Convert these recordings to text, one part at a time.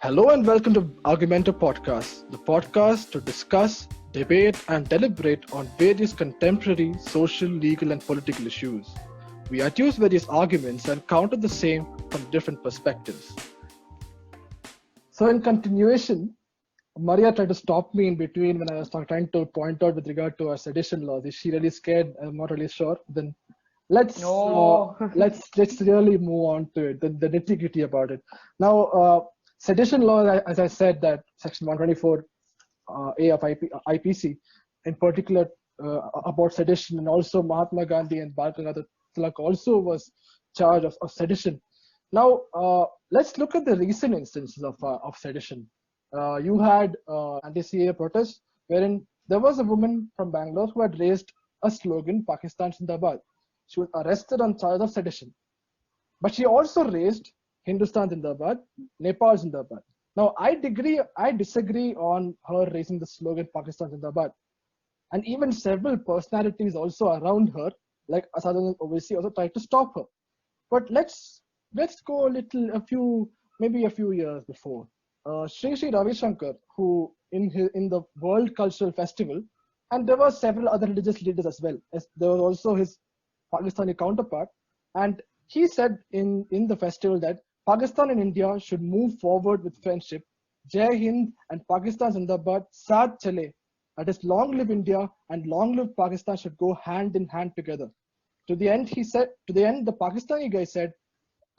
Hello and welcome to Argumenta Podcast, the podcast to discuss, debate, and deliberate on various contemporary social, legal, and political issues. We adduce various arguments and counter the same from different perspectives. So, in continuation, Maria tried to stop me in between when I was trying to point out with regard to our sedition laws. Is she really scared? I'm not really sure. Then let's No. let's really move on to it, the nitty gritty about it. Now, sedition law, as I said, that Section 124 A of IPC, in particular about sedition, and also Mahatma Gandhi and Bal Gangadhar Tilak also was charged of sedition. Now, let's look at the recent instances of sedition. You had anti-CAA protests wherein there was a woman from Bangalore who had raised a slogan, Pakistan Zindabad. She was arrested on charge of sedition. But she also raised Hindustan Zindabad, Nepal Zindabad. Now, I disagree on her raising the slogan Pakistan Zindabad. And even several personalities also around her, like Asaduddin Owaisi, also tried to stop her. But let's go a few years before. Sri Ravi Shankar, who in the World Cultural Festival, and there were several other religious leaders as well. There was also his Pakistani counterpart, and he said in the festival that Pakistan and India should move forward with friendship. Jai Hind and Pakistan Zindabad, Saath Chale. That is, long live India and long live Pakistan should go hand in hand together. To the end, the Pakistani guy said,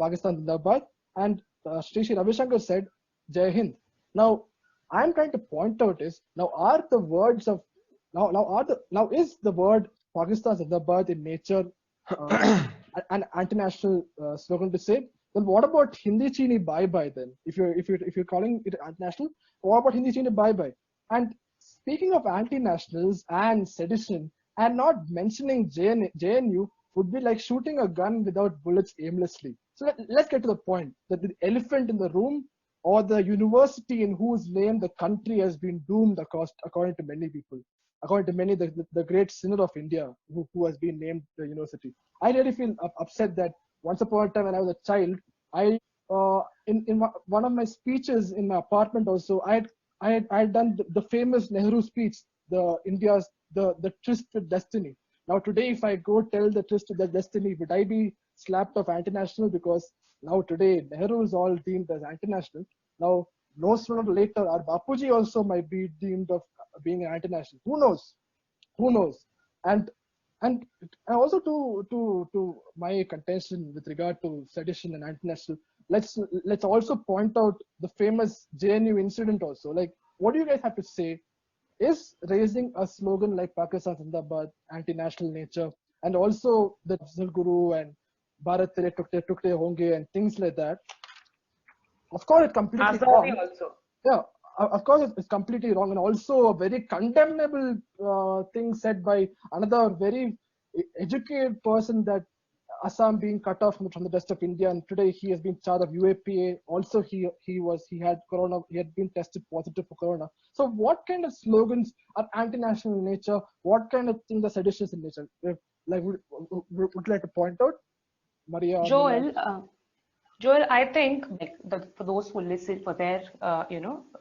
Pakistan Zindabad, and Sri Ravi Shankar said, Jai Hind. Now, I'm trying to point out is now are the words of now is the word Pakistan Zindabad in nature an international slogan to say? Then what about Hindi Chini Bye Bye then? If you're calling it international, what about Hindi Chini Bye Bye? And speaking of anti-nationals and sedition, and not mentioning JNU would be like shooting a gun without bullets aimlessly. So let's get to the point that the elephant in the room, or the university in whose name the country has been doomed, according to many people, according to many, the great sinner of India who has been named the university. I really feel upset that once upon a time when I was a child, in one of my speeches in my apartment also, I had done the famous Nehru speech, the tryst with destiny. Now today, if I go tell the tryst with destiny, would I be slapped off anti-national? Because now today Nehru is all deemed as anti-national. Now, no sooner or later, our Bapuji also might be deemed of being an anti-national. Who knows? Who knows? And also to my contention with regard to sedition and anti-national, let's also point out the famous JNU incident also. Like, what do you guys have to say? Is raising a slogan like Pakistan Zindabad anti-national nature, and also the Afzal Guru and Bharat Tere Tukde Tukde Honge and things like that? Of course, it's completely Azadi wrong. also. Yeah, of course, it's completely wrong, and also a very condemnable thing said by another very educated person, that Assam being cut off from the rest of India, and today he has been charged of UAPA. Also, he had corona. He had been tested positive for corona. So, what kind of slogans are anti-national in nature? What kind of things are seditious in nature? Like, would you like to point out, Maria? Joel, Joel, I think like for those who listen for their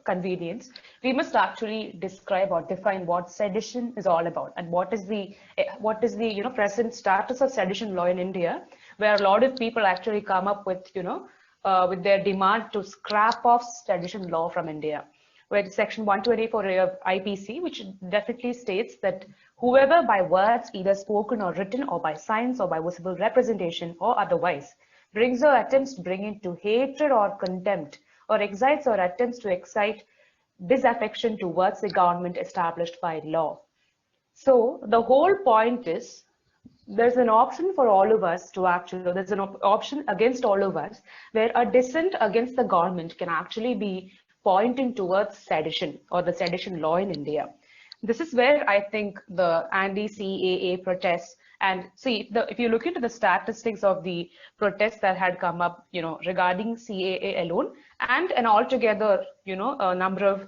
convenience, we must actually describe or define what sedition is all about, and what is the present status of sedition law in India, where a lot of people actually come up with with their demand to scrap off sedition law from India, where Section 124 of IPC, which definitely states that whoever by words, either spoken or written, or by signs, or by visible representation, or otherwise, brings or attempts to bring into hatred or contempt, or excites or attempts to excite disaffection towards the government established by law. So the whole point is there's an option for all of us to actually, there's an option against all of us where a dissent against the government can actually be pointing towards sedition or the sedition law in India. This is where I think the anti-CAA protests, and see, if you look into the statistics of the protests that had come up, regarding CAA alone, and an altogether, a number of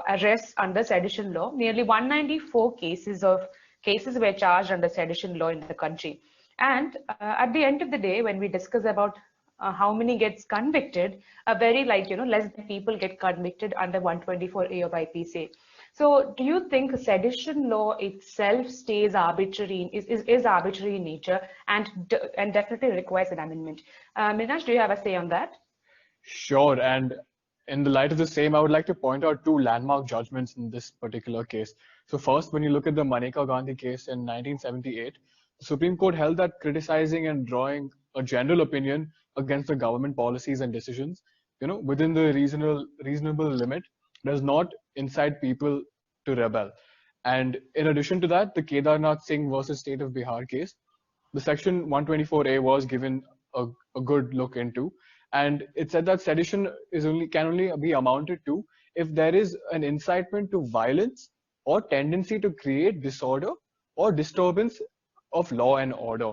arrests under sedition law, nearly 194 cases were charged under sedition law in the country. And at the end of the day, when we discuss about how many gets convicted, a very like, less than people get convicted under 124A of IPC. So do you think sedition law itself stays arbitrary, is arbitrary in nature and definitely requires an amendment? Minaj, do you have a say on that? Sure. And in the light of the same, I would like to point out two landmark judgments in this particular case. So first, when you look at the Maneka Gandhi case in 1978, the Supreme Court held that criticizing and drawing a general opinion against the government policies and decisions, within the reasonable limit, does not incite people to rebel. And in addition to that, the Kedarnath Singh versus State of Bihar case, the section 124A was given a good look into, and it said that sedition can only be amounted to if there is an incitement to violence or tendency to create disorder or disturbance of law and order.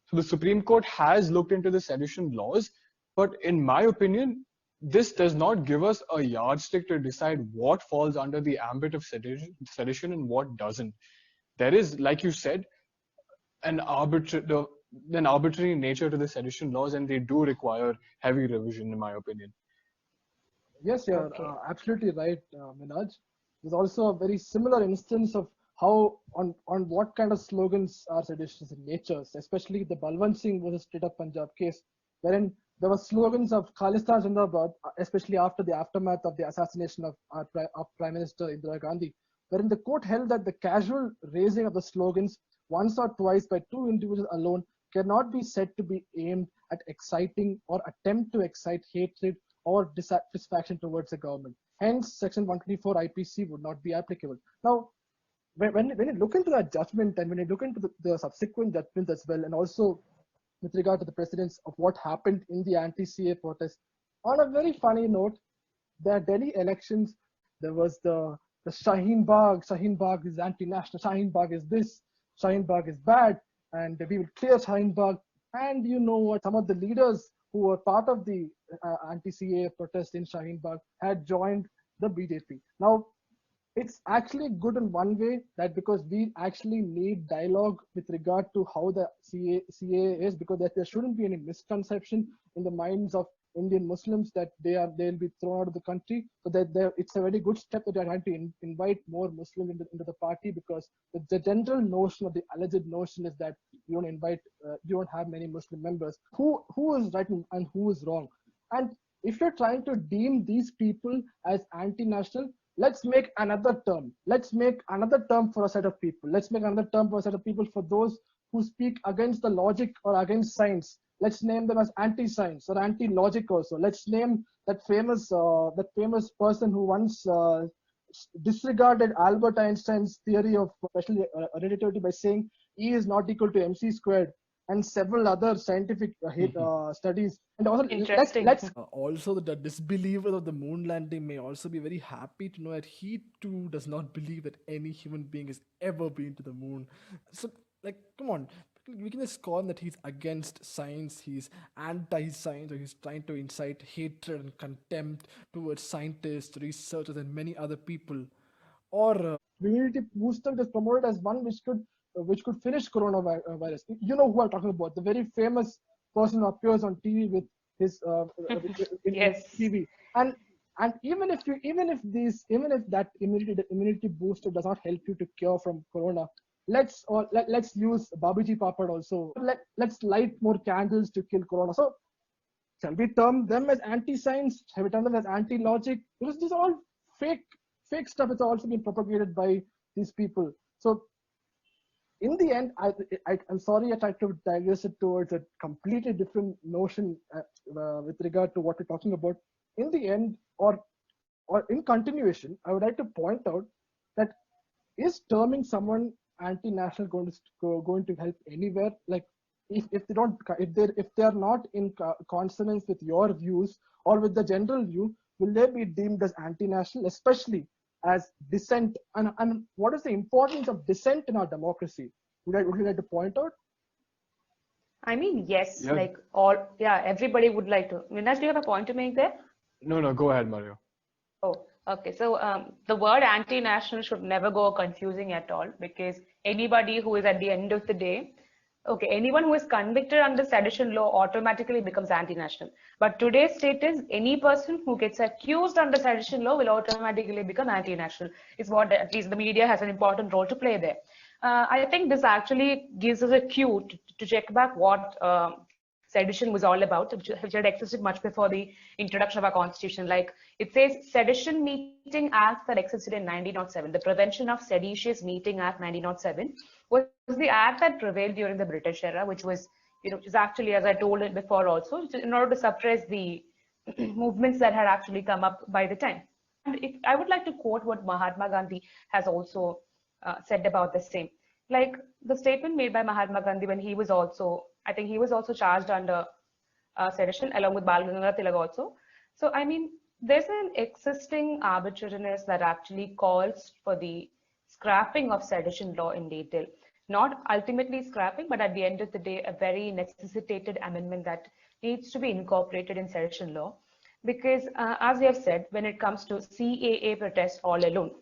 So the Supreme Court has looked into the sedition laws, but in my opinion, this does not give us a yardstick to decide what falls under the ambit of sedition and what doesn't. There is, like you said, an arbitrary nature to the sedition laws, and they do require heavy revision, in my opinion. Yes, you're absolutely right, Minaj. There's also a very similar instance of how on what kind of slogans are seditious in nature, especially the Balwant Singh versus State of Punjab case, wherein there were slogans of Khalistan Zindabad, especially after the aftermath of the assassination of Prime Minister Indira Gandhi, wherein the court held that the casual raising of the slogans once or twice by two individuals alone cannot be said to be aimed at exciting or attempt to excite hatred or dissatisfaction towards the government. Hence, Section 124 IPC would not be applicable. Now, when you look into that judgment and when you look into the subsequent judgments as well, and also with regard to the precedents of what happened in the anti-CA protest, on a very funny note, the Delhi elections, there was the Shaheen Bagh is anti-national, Shaheen Bagh is this, Shaheen Bagh is bad, and we will clear Shaheen Bagh. And you know what, some of the leaders who were part of the anti-CA protest in Shaheen Bagh had joined the BJP. Now, it's actually good in one way, that because we actually need dialogue with regard to how the CA is, because there shouldn't be any misconception in the minds of Indian Muslims that they'll be thrown out of the country. So that it's a very good step that they're trying to invite more Muslims into the party, because the general notion, or the alleged notion, is that you don't have many Muslim members. Who is right and who is wrong? And if you're trying to deem these people as anti-national, let's make another term. Let's make another term for a set of people. Let's make another term for a set of people for those who speak against the logic or against science. Let's name them as anti-science or anti-logic also. Let's name that famous person who once disregarded Albert Einstein's theory of special relativity by saying E is not equal to mc squared, and several other scientific studies. And also, Interesting. Also, the disbeliever of the moon landing may also be very happy to know that he too does not believe that any human being has ever been to the moon. So, come on, we can just call him that he's against science, he's anti-science, or he's trying to incite hatred and contempt towards scientists, researchers, and many other people. Or immunity booster is promoted as one which could finish coronavirus. You know who I'm talking about, the very famous person who appears on TV with his yes. TV. And even if that immunity booster does not help you to cure from corona, let's use Babuji Papad also. Let's light more candles to kill corona. So shall we term them as anti-science? Shall we term them as anti-logic? Because these are all fake stuff. It's also been propagated by these people. So in the end, I'm sorry I tried to digress it towards a completely different notion with regard to what we're talking about. In the end, or in continuation, I would like to point out that is terming someone anti-national going to help anywhere? Like if they are not in consonance with your views or with the general view, will they be deemed as anti-national, especially as dissent? And what is the importance of dissent in our democracy? Would you like to point out? I mean, yes, Yeah. Everybody would like to. Minaj, do you have a point to make there? No, go ahead, Mario. Oh, okay. So the word anti-national should never go confusing at all, because anybody who is at the end of the day okay, anyone who is convicted under sedition law automatically becomes anti-national. But today's state is any person who gets accused under sedition law will automatically become anti-national. Is what at least the media has an important role to play there. I think this actually gives us a cue to check back what sedition was all about, which had existed much before the introduction of our constitution. Like it says, Sedition Meeting Act that existed in 1907, the Prevention of Seditious Meeting Act 1907, was the act that prevailed during the British era, which was, which is actually, as I told it before also, in order to suppress the movements that had actually come up by the time. And if, I would like to quote what Mahatma Gandhi has also said about the same. Like the statement made by Mahatma Gandhi when he was also, I think he was also charged under sedition along with Bal Gangadhar Tilak also. So, I mean, there's an existing arbitrariness that actually calls for the scrapping of sedition law in detail. Not ultimately scrapping, but at the end of the day, a very necessitated amendment that needs to be incorporated in sedition law. Because as we have said, when it comes to CAA protest all alone,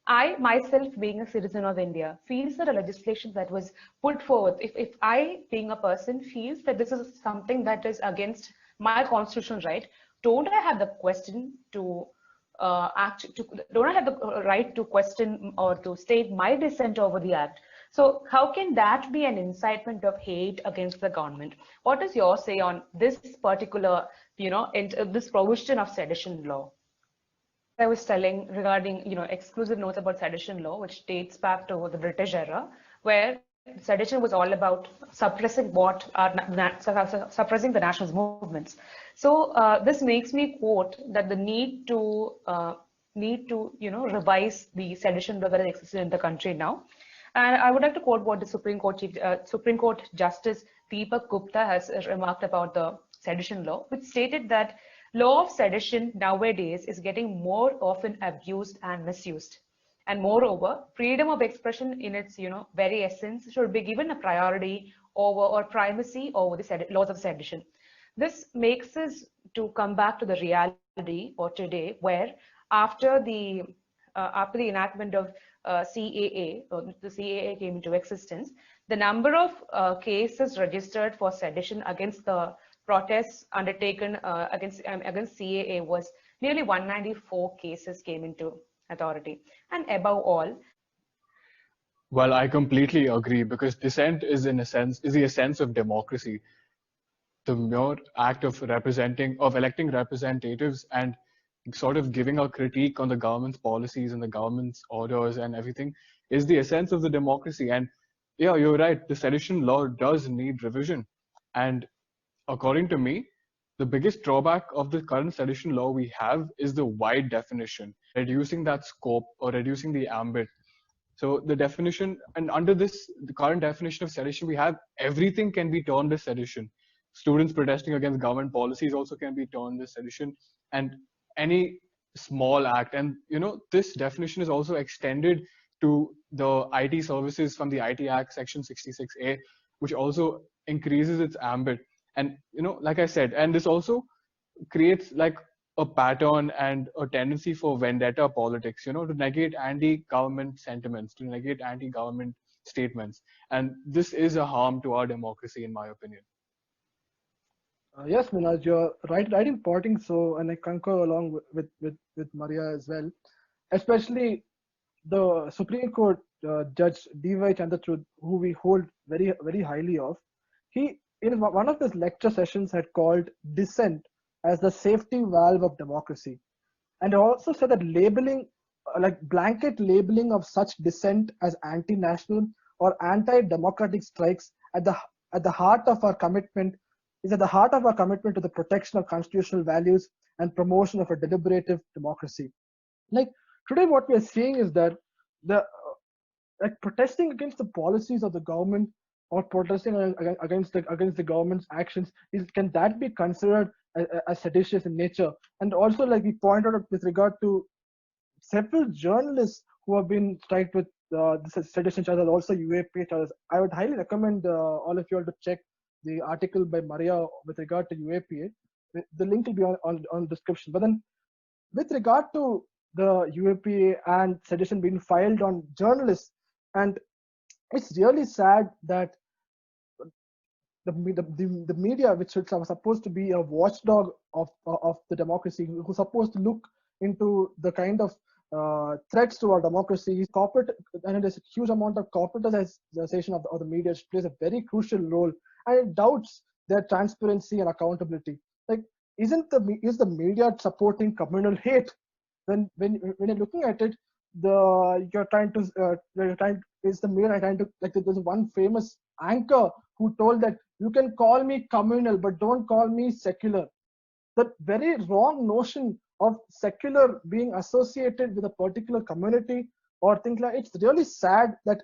I myself, being a citizen of India, feels that a legislation that was put forward, if I, being a person, feels that this is something that is against my constitutional right, don't I have the question to don't I have the right to question or to state my dissent over the act? So how can that be an incitement of hate against the government? What is your say on this particular, this provision of sedition law? I was telling regarding, exclusive notes about sedition law, which dates back to the British era, where sedition was all about suppressing suppressing the nationalist movements. So this makes me quote that the need to revise the sedition law that exists in the country now. And I would like to quote what the Supreme Court Justice Deepak Gupta has remarked about the sedition law, which stated that law of sedition nowadays is getting more often abused and misused. And moreover, freedom of expression in its very essence should be given a priority over or primacy over the laws of sedition. This makes us to come back to the reality or today, where after the enactment of CAA, or the CAA came into existence, the number of cases registered for sedition against the protests undertaken against CAA was nearly 194 cases came into authority. And above all, Well, I completely agree, because dissent is the essence of democracy. The mere act of electing representatives and sort of giving a critique on the government's policies and the government's orders and everything is the essence of the democracy. And yeah, you're right, the sedition law does need revision. And according to me, the biggest drawback of the current sedition law we have is the wide definition, reducing that scope or reducing the ambit. So the definition, and under this, the current definition of sedition, we have everything can be turned as sedition. Students protesting against government policies also can be turned as sedition, and any small act. And this definition is also extended to the IT services from the IT Act, Section 66A, which also increases its ambit. And like I said, and this also creates like a pattern and a tendency for vendetta politics, to negate anti-government sentiments, to negate anti-government statements. And this is a harm to our democracy, in my opinion. Yes, Minaj, you're right in pointing so, and I concur along with Maria as well, especially the Supreme Court Judge D.Y. Chandrachud, who we hold very, very highly of. He, in one of his lecture sessions, had called dissent as the safety valve of democracy, and also said that labeling, like blanket labeling of such dissent as anti-national or anti-democratic strikes at the heart of our commitment is at the heart of our commitment to the protection of constitutional values and promotion of a deliberative democracy. Like today, what we are seeing is that the protesting against the policies of the government or protesting against the government's actions can that be considered as seditious in nature? And also, like we pointed out with regard to several journalists who have been striked with this sedition charges, also UAPA charges. I would highly recommend all of you all to check the article by Maria with regard to UAPA. The link will be on description. But then, with regard to the UAPA and sedition being filed on journalists, and it's really sad that the media, which is supposed to be a watchdog of the democracy, who's supposed to look into the kind of threats to our democracy, corporate, and there's a huge amount of corporatization of the media, which plays a very crucial role, and it doubts their transparency and accountability. Like, is the media supporting communal hate? When you're looking at it, is the media trying to, like, there's one famous anchor who told that you can call me communal, but don't call me secular. The very wrong notion of secular being associated with a particular community or things like, it's really sad that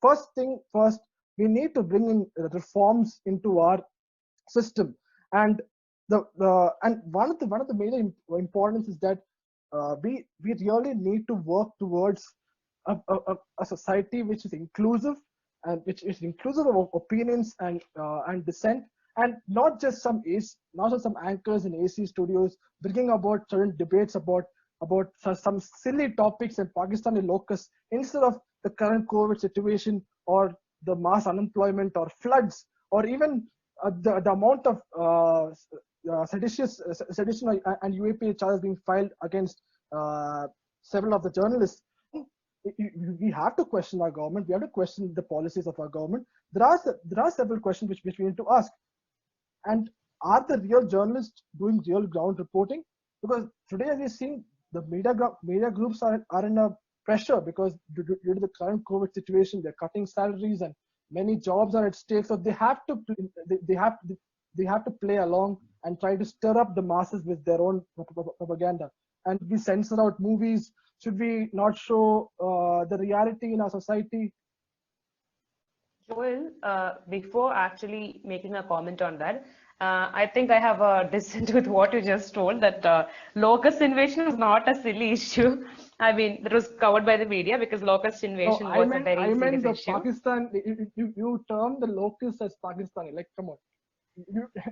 first thing first, we need to bring in reforms into our system. And one of the major importance is that we really need to work towards a society which is inclusive, and which is inclusive of opinions and dissent, and not just some anchors in AC studios bringing about certain debates about some silly topics and Pakistani locus, instead of the current COVID situation or the mass unemployment or floods, or even the amount of sedition and UAP charges being filed against several of the journalists. We have to question our government. We have to question the policies of our government. There are several questions which we need to ask. And are the real journalists doing real ground reporting? Because today, as we've seen, the media groups are in a pressure because due to the current COVID situation, they're cutting salaries and many jobs are at stake. So they have to play along and try to stir up the masses with their own propaganda. And we censor out movies. Should we not show the reality in our society? Joel, before actually making a comment on that, I think I have a dissent with what you just told, that locust invasion is not a silly issue. I mean, that was covered by the media because locust invasion was a very serious issue. Pakistan, you term the locust as Pakistani. Like, come on.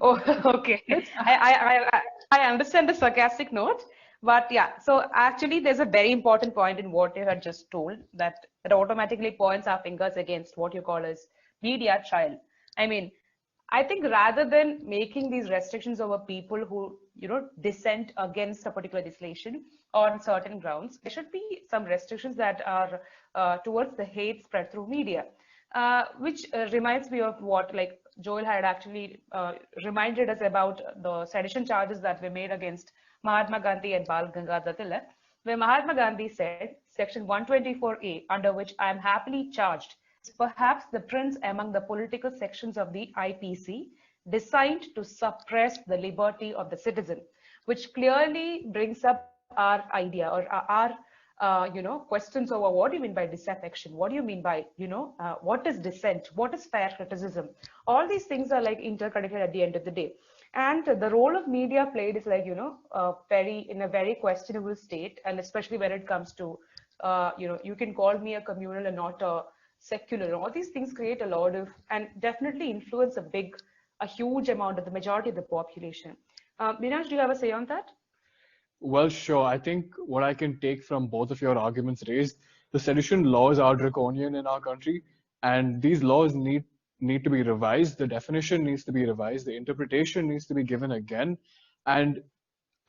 Oh, okay. I understand the sarcastic note, but yeah. So actually, there's a very important point in what you had just told that automatically points our fingers against what you call as media trial. I mean, I think rather than making these restrictions over people who, dissent against a particular legislation on certain grounds, there should be some restrictions that are towards the hate spread through media, which reminds me of what, like, Joel had actually reminded us about the sedition charges that were made against Mahatma Gandhi and Bal Gangadhar Tilak, where Mahatma Gandhi said, Section 124A, under which I am happily charged, is perhaps the prince among the political sections of the IPC, designed to suppress the liberty of the citizen, which clearly brings up our idea or our questions over what do you mean by disaffection? What do you mean by, what is dissent? What is fair criticism? All these things are like interconnected at the end of the day. And the role of media played is like, in a very questionable state. And especially when it comes to, you can call me a communal and not a secular. All these things create a lot of, and definitely influence a huge amount of the majority of the population. Minaj, do you have a say on that? Well, sure. I think what I can take from both of your arguments raised, the sedition laws are draconian in our country, and these laws need to be revised. The definition needs to be revised. The interpretation needs to be given again. And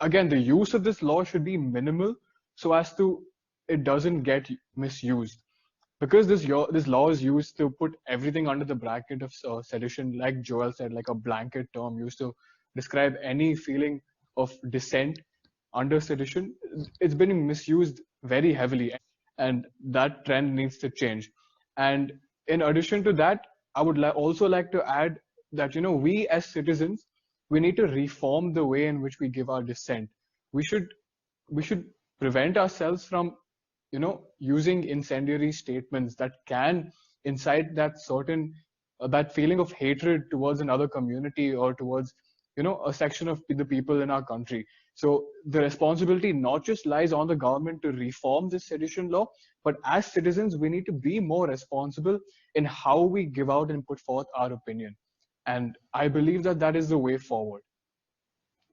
again, the use of this law should be minimal so as to it doesn't get misused. Because this law is used to put everything under the bracket of sedition, like Joel said, like a blanket term used to describe any feeling of dissent under sedition. It's been misused very heavily, and that trend needs to change. And in addition to that, I would also like to add that, we as citizens, we need to reform the way in which we give our dissent. We should prevent ourselves from, using incendiary statements that can incite that certain that feeling of hatred towards another community or towards, a section of the people in our country. So the responsibility not just lies on the government to reform this sedition law, but as citizens, we need to be more responsible in how we give out and put forth our opinion. And I believe that that is the way forward.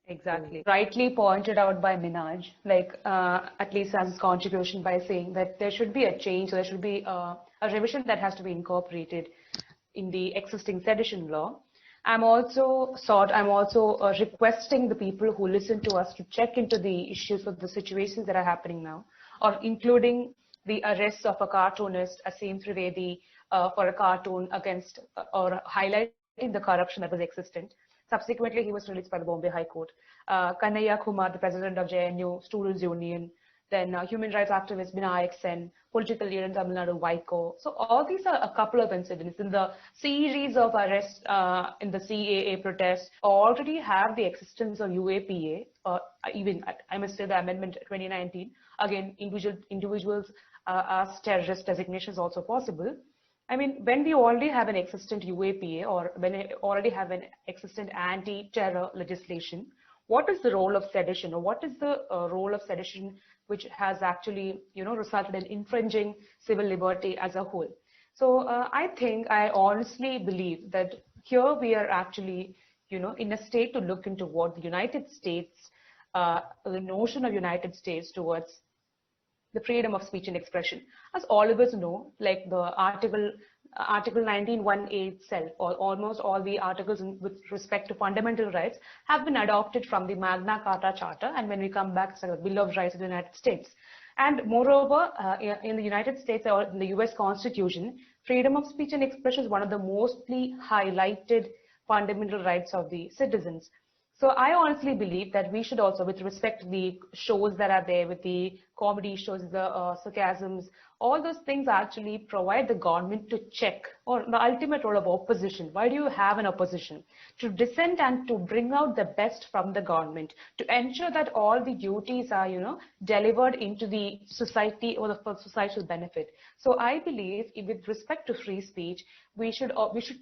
Exactly. Rightly pointed out by Minaj, like at least as his contribution by saying that there should be a change, there should be a revision that has to be incorporated in the existing sedition law. I'm also requesting the people who listen to us to check into the issues of the situations that are happening now, or including the arrest of a cartoonist, Asim Trivedi, for a cartoon against or highlighting the corruption that was existent. Subsequently, he was released by the Bombay High Court. Kanhaiya Kumar, the president of JNU Students' Union, then human rights activist Binayak Sen, political leader in Tamil Nadu, Vaiko. So all these are a couple of incidents in the series of arrests in the CAA protests. Already have the existence of UAPA, even I must say the amendment 2019. Again, individuals as terrorist designation is also possible. I mean, when we already have an existent UAPA or when we already have an existent anti-terror legislation, what is the role of sedition, or what is the role of sedition which has actually, resulted in infringing civil liberty as a whole? So I honestly believe that here we are actually, in a state to look into what the United States, the notion of United States towards the freedom of speech and expression. As all of us know, like the Article 19(1)(a) itself, or almost all the articles with respect to fundamental rights have been adopted from the Magna Carta Charter, and when we come back, it's like the Bill of Rights of the United States. And moreover, in the United States or in the US Constitution, freedom of speech and expression is one of the mostly highlighted fundamental rights of the citizens. So I honestly believe that we should also, with respect to the shows that are there, with the comedy shows, the sarcasms, all those things actually provide the government to check, or the ultimate role of opposition. Why do you have an opposition? To dissent and to bring out the best from the government, to ensure that all the duties are, delivered into the society or for societal benefit. So I believe with respect to free speech, we should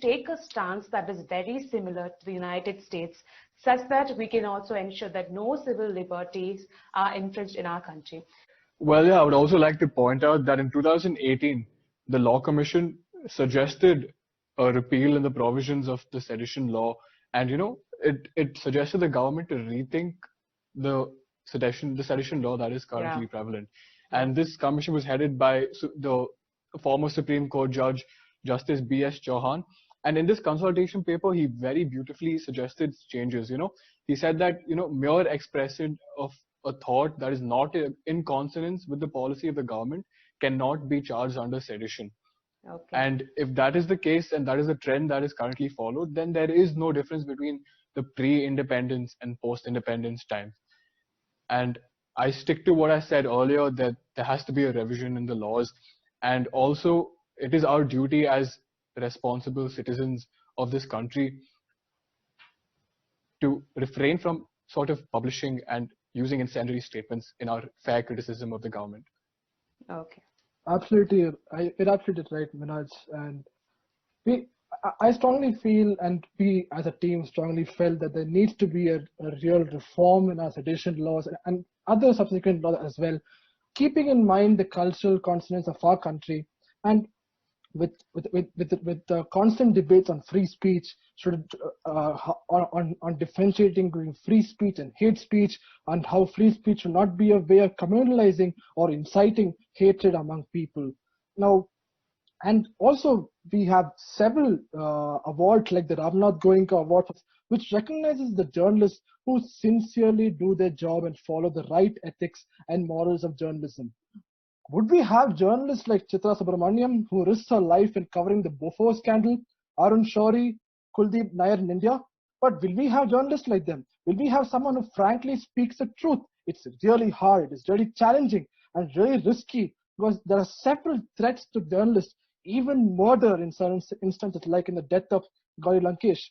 take a stance that is very similar to the United States, such that we can also ensure that no civil liberties are infringed in our country. Well, yeah, I would also like to point out that in 2018, the Law Commission suggested a repeal in the provisions of the sedition law, and it suggested the government to rethink the sedition law that is currently prevalent. And this commission was headed by the former Supreme Court Judge Justice B.S. Chauhan. And in this consultation paper, he very beautifully suggested changes. He said that mere expression of a thought that is not in consonance with the policy of the government cannot be charged under sedition. Okay. And if that is the case, and that is the trend that is currently followed, then there is no difference between the pre-independence and post-independence times. And I stick to what I said earlier, that there has to be a revision in the laws. And also, it is our duty as responsible citizens of this country to refrain from sort of publishing and using incendiary statements in our fair criticism of the government. Okay. Absolutely, you're absolutely right, Minaj. And I strongly feel, and we as a team strongly felt, that there needs to be a real reform in our sedition laws and other subsequent laws as well, keeping in mind the cultural consonance of our country, and with the constant debates on free speech, on differentiating between free speech and hate speech, and how free speech should not be a way of communalizing or inciting hatred among people. Now, and also we have several awards like the Ramnath Goenka Award, which recognizes the journalists who sincerely do their job and follow the right ethics and morals of journalism. Would we have journalists like Chitra Subramaniam, who risks her life in covering the Bofors scandal, Arun Shourie, Kuldeep Nair in India? But will we have journalists like them? Will we have someone who frankly speaks the truth? It's really hard, it's really challenging and really risky, because there are several threats to journalists, even murder in certain instances, like in the death of Gauri Lankesh.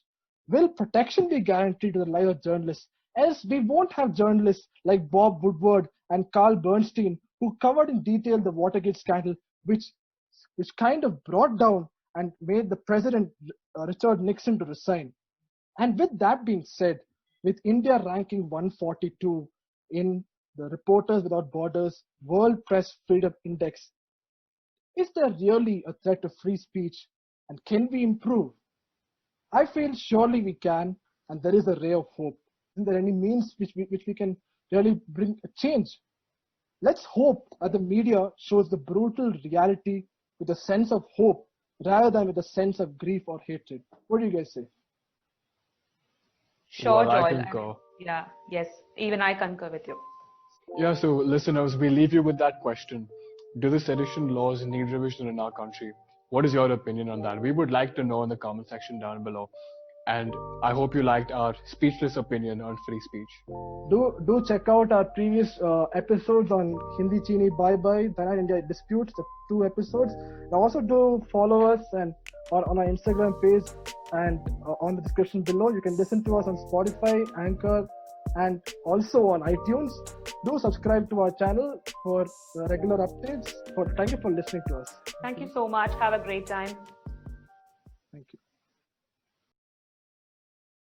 Will protection be guaranteed to the lives of journalists? Else we won't have journalists like Bob Woodward and Carl Bernstein, who covered in detail the Watergate scandal, which kind of brought down and made the president, Richard Nixon, to resign. And with that being said, with India ranking 142 in the Reporters Without Borders World Press Freedom Index, is there really a threat to free speech, and can we improve? I feel surely we can, and there is a ray of hope. Isn't there any means which we can really bring a change? Let's hope that the media shows the brutal reality with a sense of hope rather than with a sense of grief or hatred. What do you guys say? Sure, Well, I Joel. concur. Yeah, yes, even I concur with you. Yeah, so listeners, we leave you with that question. Do the sedition laws need revision in our country? What is your opinion on that? We would like to know in the comment section down below. And I hope you liked our speechless opinion on free speech. Do check out our previous episodes on Hindi Chini Bye Bye, Dana India Disputes, the 2 episodes. And also do follow us and on our Instagram page and on the description below. You can listen to us on Spotify, Anchor, and also on iTunes. Do subscribe to our channel for regular updates. Thank you for listening to us. Thank you so much. Have a great time. Thank you.